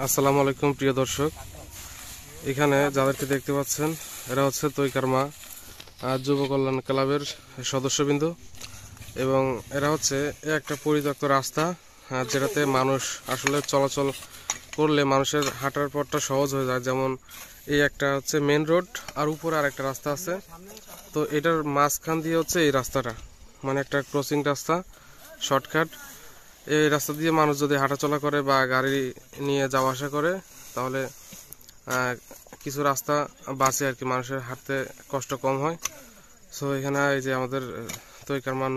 আসসালামু আলাইকুম প্রিয় দর্শক, এখানে যাদেরকে দেখতে পাচ্ছেন এরা হচ্ছে তৈকারমা যুব কল্যাণ ক্লাবের সদস্যবৃন্দ এবং এরা হচ্ছে একটা পরিত্যক্ত রাস্তা যেটাতে মানুষ আসলে চলাচল করলে মানুষের হাঁটার পথটা সহজ হয়ে যায়। যেমন এই একটা হচ্ছে মেন রোড আর উপরে আর একটা রাস্তা আছে, তো এটার মাঝখান দিয়ে হচ্ছে এই রাস্তাটা, মানে একটা ক্রসিং রাস্তা, শর্টকাট। এই রাস্তা দিয়ে মানুষ যদি হাঁটাচলা করে বা গাড়ি নিয়ে যাওয়া আসা করে তাহলে কিছু রাস্তা বাঁচে আর কি, মানুষের হাঁটতে কষ্ট কম হয়। সো এখানে এই যে আমাদের তৈকারমা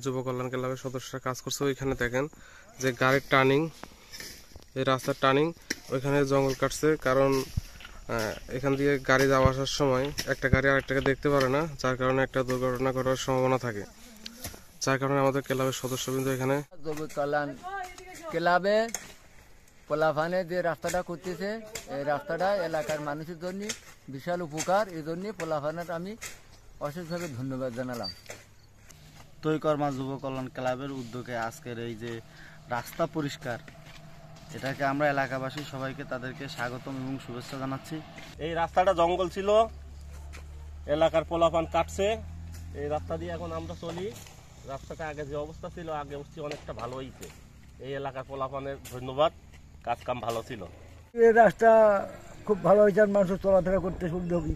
যুব কল্যাণ ক্লাবের সদস্যরা কাজ করছে। ওইখানে দেখেন যে গাড়ির টার্নিং, এই রাস্তার টার্নিং, ওইখানে জঙ্গল কাটছে, কারণ এখান দিয়ে গাড়ি যাওয়া আসার সময় একটা গাড়ি আরেকটাকে দেখতে পারে না, যার কারণে একটা দুর্ঘটনা ঘটার সম্ভাবনা থাকে। যার কারণে আমাদের ক্লাবের সদস্যবৃন্দ এখানে যুব কল্যাণ ক্লাবে পোলাভানে যে রাস্তাটা করতেছে, এই রাস্তাটা এলাকার মানুষের জন্য বিশাল উপকার। এই জন্য পোলাভানের আমি অশেষভাবে ধন্যবাদ জানালাম। তৈকর্মা যুব কল্যাণ ক্লাবের উদ্যোগে আজকের এই যে রাস্তা পরিষ্কার, এটাকে আমরা এলাকাবাসী সবাইকে তাদেরকে স্বাগতম এবং শুভেচ্ছা জানাচ্ছি। এই রাস্তাটা জঙ্গল ছিল, এলাকার পোলাপান কাটছে, এই রাস্তা দিয়ে এখন আমরা চলি। রাস্তাটা আগে যে অবস্থা ছিল, আগে উঠছি অনেকটা ভালো হয়েছে। এই এলাকার পোলাপানের ধন্যবাদ, কাজ কাম ভালো ছিল। এই রাস্তা খুব ভালো হয়েছে, মানুষ চলাফেরা করতে সুবিধা হবে।